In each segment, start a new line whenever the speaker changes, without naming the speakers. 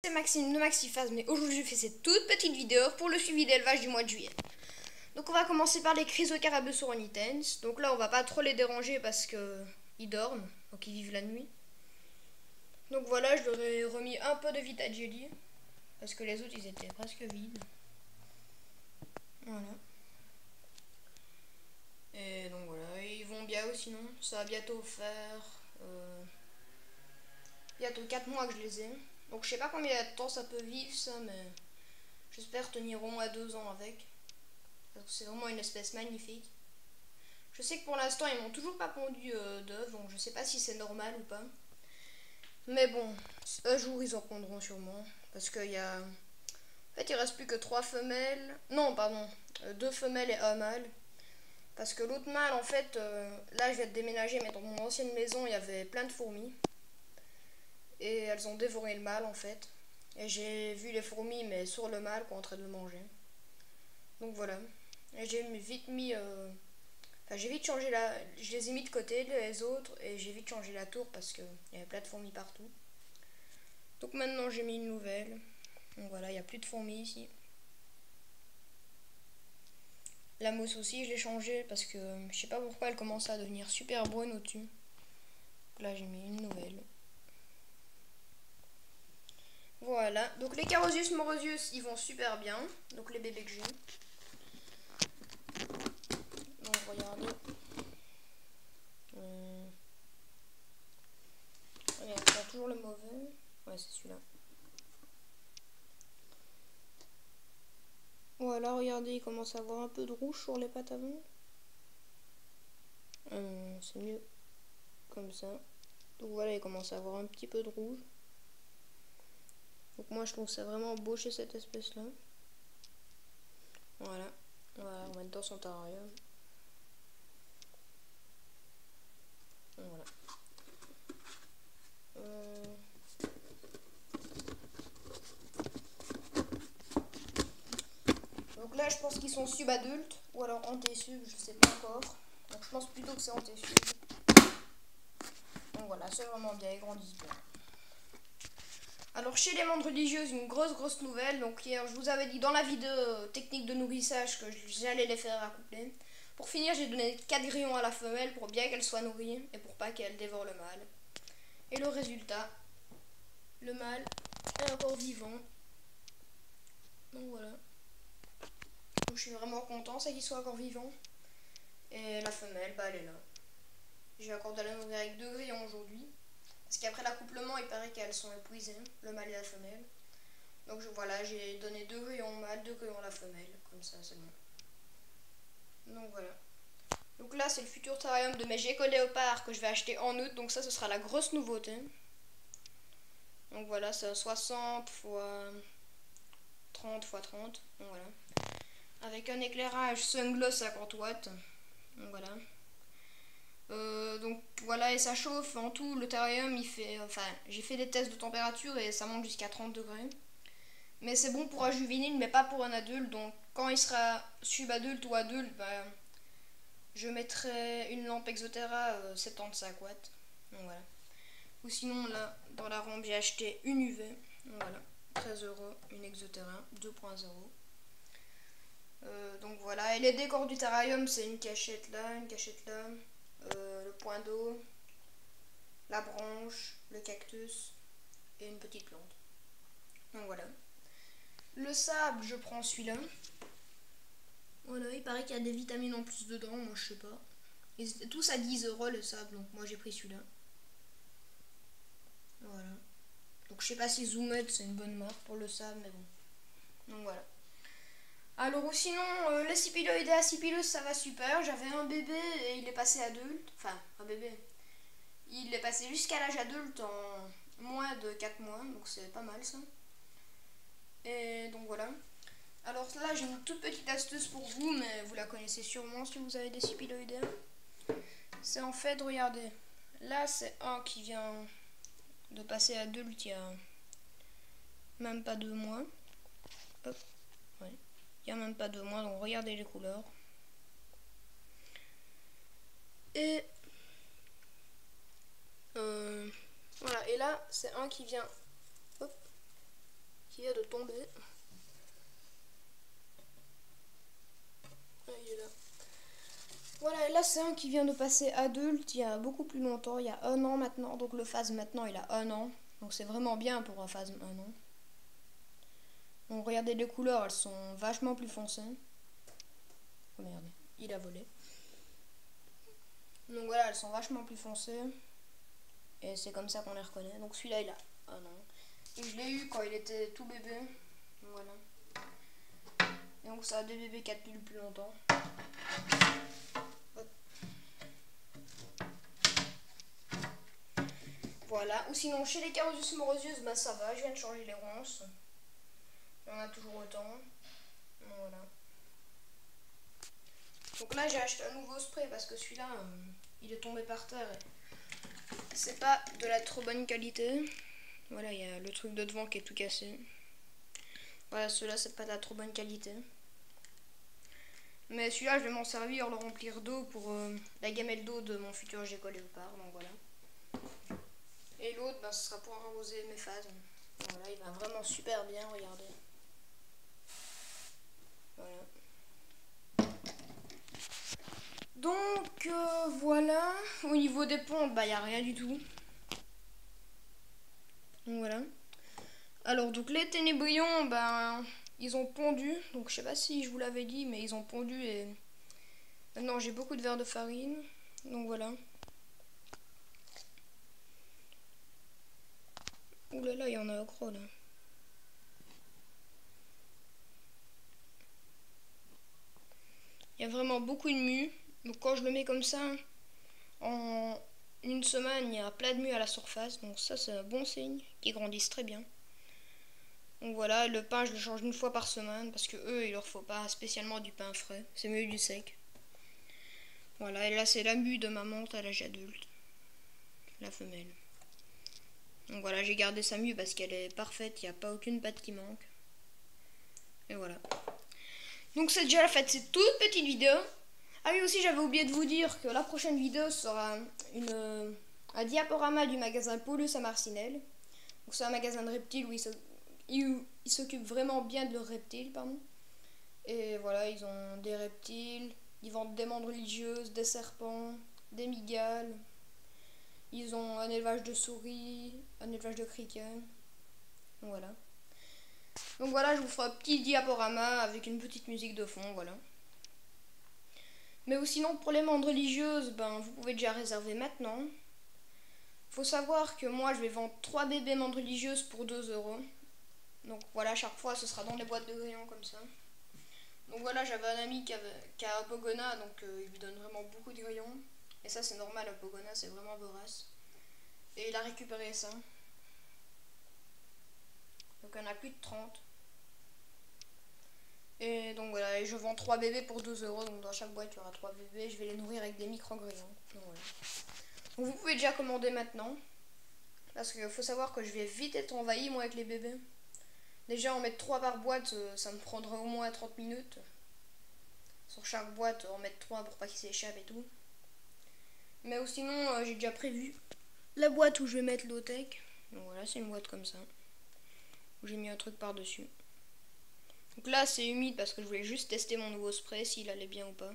C'est Maxime de Maxiphase, mais aujourd'hui je fais cette toute petite vidéo pour le suivi d'élevage du mois de juillet. Donc on va commencer par les Chrysocarabus Donc là on va pas trop les déranger parce que ils dorment, donc ils vivent la nuit. Donc voilà, je leur ai remis un peu de Vita Jelly parce que les autres ils étaient presque vides. Voilà. Et donc voilà, ils vont bien sinon. Ça va bientôt faire bientôt 4 mois que je les ai. Donc je sais pas combien de temps ça peut vivre ça, mais j'espère tenir au moins 2 ans avec. Parce que c'est vraiment une espèce magnifique. Je sais que pour l'instant ils m'ont toujours pas pondu d'œufs, donc je sais pas si c'est normal ou pas. Mais bon, un jour ils en pondront sûrement. Parce qu'il y a... En fait il reste plus que 3 femelles. Non pardon, 2 femelles et un mâle. Parce que l'autre mâle en fait, là je viens de déménager mais dans mon ancienne maison il y avait plein de fourmis. Et elles ont dévoré le mâle en fait. Et j'ai vu les fourmis mais sur le mâle quoi, en train de le manger. Donc voilà. Et j'ai vite mis... Enfin, j'ai vite changé la... Je les ai mis de côté les autres et j'ai vite changé la tour parce qu'il y avait plein de fourmis partout. Donc maintenant j'ai mis une nouvelle. Donc voilà, il n'y a plus de fourmis ici. La mousse aussi je l'ai changée parce que je sais pas pourquoi elle commence à devenir super brune au-dessus. Donc là j'ai mis une nouvelle. Voilà, donc les Carausius morosius ils vont super bien. Donc les bébés que j'ai. Donc regardez. Regarde, c'est toujours le mauvais. Ouais, c'est celui-là. Voilà, regardez, il commence à avoir un peu de rouge sur les pattes avant. C'est mieux comme ça. Donc voilà, il commence à avoir un petit peu de rouge. Donc moi je trouve ça vraiment beau chez cette espèce là. Voilà, on va remettre dans son terrarium. Voilà. Donc là je pense qu'ils sont subadultes ou alors anté-sub, je sais pas encore. Donc je pense plutôt que c'est anté-sub. Donc voilà, c'est vraiment bien, ils grandissent bien. Alors chez les mondes religieuses, une grosse nouvelle. Donc hier, je vous avais dit dans la vidéo technique de nourrissage que j'allais les faire accoupler. Pour finir, j'ai donné 4 grillons à la femelle pour bien qu'elle soit nourrie et pour pas qu'elle dévore le mâle. Et le résultat, le mâle est encore vivant. Donc voilà. Donc je suis vraiment content, c'est qu'il soit encore vivant. Et la femelle, bah elle est là. J'ai encore de la nourrir avec 2 grillons aujourd'hui. Parce qu'après l'accouplement, il paraît qu'elles sont épuisées, le mâle et la femelle. Donc voilà, j'ai donné 2 grillons au mâle, 2 grillons à la femelle. Comme ça, c'est bon. Donc voilà. Donc là, c'est le futur terrarium de mes geckos léopards que je vais acheter en août. Donc ça, ce sera la grosse nouveauté. Donc voilà, c'est 60 x 30 x 30. Donc voilà. Avec un éclairage Sunglow 50 watts. Donc voilà. Donc voilà, et ça chauffe en tout. Le terrarium, il fait... Enfin, j'ai fait des tests de température et ça monte jusqu'à 30 degrés. Mais c'est bon pour un juvénile, mais pas pour un adulte. Donc quand il sera subadulte ou adulte, bah, je mettrai une lampe Exotera 75 watts. Donc voilà. Ou sinon là, dans la rampe, j'ai acheté une UV. Donc voilà, 13 euros, une Exotera 2.0. Donc voilà, et les décors du terrarium, c'est une cachette là, le point d'eau, la branche, le cactus et une petite plante. Donc voilà. Le sable, je prends celui-là. Voilà, il paraît qu'il y a des vitamines en plus dedans, moi je sais pas. Ils étaient tous à 10 euros le sable, donc moi j'ai pris celui-là. Voilà. Donc je sais pas si Zoomed c'est une bonne marque pour le sable, mais bon. Donc voilà. Alors sinon, les Sipiloidea Sipilus ça va super. J'avais un bébé et il est passé adulte. Enfin, un bébé. Il est passé jusqu'à l'âge adulte en moins de 4 mois, donc c'est pas mal ça. Et donc voilà. Alors là j'ai une toute petite astuce pour vous, mais vous la connaissez sûrement si vous avez des Sipiloidea. C'est en fait, regardez, là c'est un qui vient de passer adulte il y a même pas 2 mois. Hop, ouais. Il y a même pas 2 mois, donc regardez les couleurs. Et voilà, et là c'est un qui vient, hop, qui est de tomber. Ah, il est là. Voilà, et là c'est un qui vient de passer adulte il y a beaucoup plus longtemps, il y a 1 an maintenant. Donc le phase maintenant il a 1 an. Donc c'est vraiment bien pour un phase 1 an. Donc regardez les couleurs, elles sont vachement plus foncées. Oh merde, il a volé. Donc voilà, elles sont vachement plus foncées. Et c'est comme ça qu'on les reconnaît. Donc celui-là il a 1 an. Et je l'ai eu quand il était tout bébé. Donc voilà. Et donc ça a des bébés qui attendent plus longtemps. Hop. Voilà. Ou sinon chez les Carosus Morosius, bah ça va, je viens de changer les ronces. Il y en a toujours autant. Donc voilà. Donc là j'ai acheté un nouveau spray parce que celui-là il est tombé par terre. C'est pas de la trop bonne qualité. Voilà, il y a le truc de devant qui est tout cassé. Voilà, celui-là c'est pas de la trop bonne qualité. Mais celui-là je vais m'en servir, le remplir d'eau pour la gamelle d'eau de mon futur géco léopard. Donc voilà. Et l'autre, ben, ce sera pour arroser mes phases. Voilà, il va vraiment super bien, regardez. Voilà. Donc voilà, au niveau des pompes, bah il n'y a rien du tout. Donc voilà. Alors donc les ténébrions, ben ils ont pondu. Donc je sais pas si je vous l'avais dit, mais ils ont pondu et maintenant j'ai beaucoup de verres de farine. Donc voilà. Ouh là là, il y en a un gros là. Il y a vraiment beaucoup de mue. Donc quand je le mets comme ça, en une semaine, il y a plein de mue à la surface. Donc ça c'est un bon signe, qu'ils grandissent très bien. Donc voilà, le pain je le change 1 fois par semaine parce que eux il leur faut pas spécialement du pain frais, c'est mieux du sec. Voilà, et là c'est la mue de ma menthe à l'âge adulte, la femelle. Donc voilà, j'ai gardé sa mue parce qu'elle est parfaite, il n'y a pas aucune patte qui manque. Et voilà. Donc c'est déjà la fin de cette toute petite vidéo. Ah oui, aussi j'avais oublié de vous dire que la prochaine vidéo sera un diaporama du magasin Paulus à Marcinelle. Donc c'est un magasin de reptiles où ils s'occupent vraiment bien de leurs reptiles, pardon. Et voilà, ils ont des reptiles, ils vendent des mandres religieuses, des serpents, des mygales. Ils ont un élevage de souris, un élevage de criquets. Donc voilà. Donc voilà, je vous ferai un petit diaporama avec une petite musique de fond, voilà. Mais ou sinon, pour les mandres religieuses, ben, vous pouvez déjà réserver maintenant. Faut savoir que moi, je vais vendre 3 bébés mandres religieuses pour 2 €. Donc voilà, chaque fois, ce sera dans des boîtes de grillons comme ça. Donc voilà, j'avais un ami qui a un Pogona, donc il lui donne vraiment beaucoup de grillons. Et ça, c'est normal, un Pogona, c'est vraiment vorace. Et il a récupéré ça. Donc il y en a plus de 30. Et donc voilà, et je vends 3 bébés pour 2 €. Donc dans chaque boîte, il y aura 3 bébés. Je vais les nourrir avec des micro-grillons. Donc voilà. Donc vous pouvez déjà commander maintenant. Parce qu'il faut savoir que je vais vite être envahi, moi, avec les bébés. Déjà, en mettre 3 par boîte, ça me prendrait au moins 30 minutes. Sur chaque boîte, en mettre 3 pour pas qu'ils s'échappent et tout. Mais sinon, j'ai déjà prévu la boîte où je vais mettre l'Otech. Donc voilà, c'est une boîte comme ça. Où j'ai mis un truc par-dessus. Donc là, c'est humide parce que je voulais juste tester mon nouveau spray, s'il allait bien ou pas.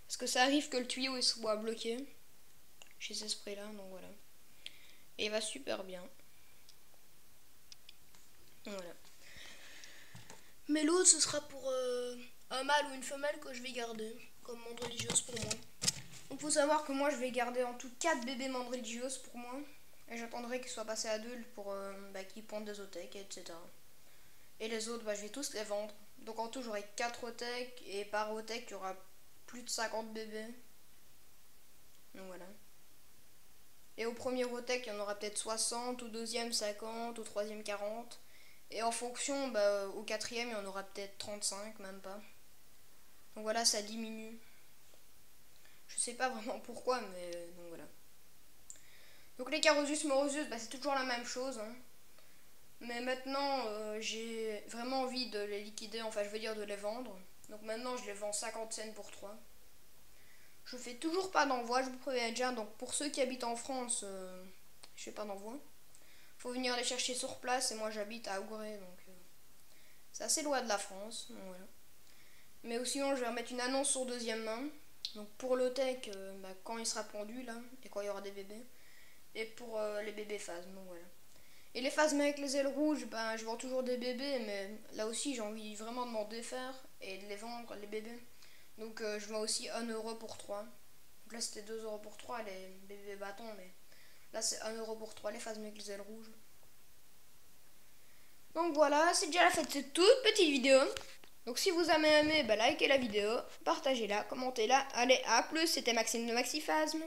Parce que ça arrive que le tuyau il soit bloqué chez ces sprays là, donc voilà. Et il va super bien. Donc voilà. Mais l'autre, ce sera pour un mâle ou une femelle que je vais garder comme mandre religieuse pour moi. Donc faut savoir que moi, je vais garder en tout 4 bébés mandres religieuses pour moi. Et j'attendrai qu'ils soient passés adultes pour qu'ils pondent des Otech, etc. Et les autres, je vais tous les vendre. Donc en tout, j'aurai 4 Otech. Et par Otech, il y aura plus de 50 bébés. Donc voilà. Et au premier Otech, il y en aura peut-être 60. Au deuxième, 50. Au troisième, 40. Et en fonction, au quatrième, il y en aura peut-être 35, même pas. Donc voilà, ça diminue. Je sais pas vraiment pourquoi, mais donc voilà. Donc les Carosus Morosius, c'est toujours la même chose. Hein. Mais maintenant, j'ai vraiment envie de les liquider, enfin je veux dire de les vendre. Donc maintenant, je les vends 50 cents pour 3. Je fais toujours pas d'envoi, je vous préviens déjà. Donc pour ceux qui habitent en France, je fais pas d'envoi. Faut venir les chercher sur place et moi j'habite à Augré, donc C'est assez loin de la France. Donc voilà. Mais aussi, je vais remettre une annonce sur deuxième main. Donc pour le tech, quand il sera pondu là, et quand il y aura des bébés. Et pour les bébés phasmes, donc voilà. Et les phasmes avec les ailes rouges, je vends toujours des bébés, mais là aussi j'ai envie vraiment de m'en défaire et de les vendre, les bébés. Donc je vends aussi 1€ pour 3. Donc là c'était 2€ pour 3 les bébés bâtons, mais là c'est 1€ pour 3 les phasmes avec les ailes rouges. Donc voilà, c'est déjà la fin de cette toute petite vidéo. Donc si vous avez aimé, likez la vidéo, partagez-la, commentez-la. Allez, à plus, c'était Maxime de Maxiphasme.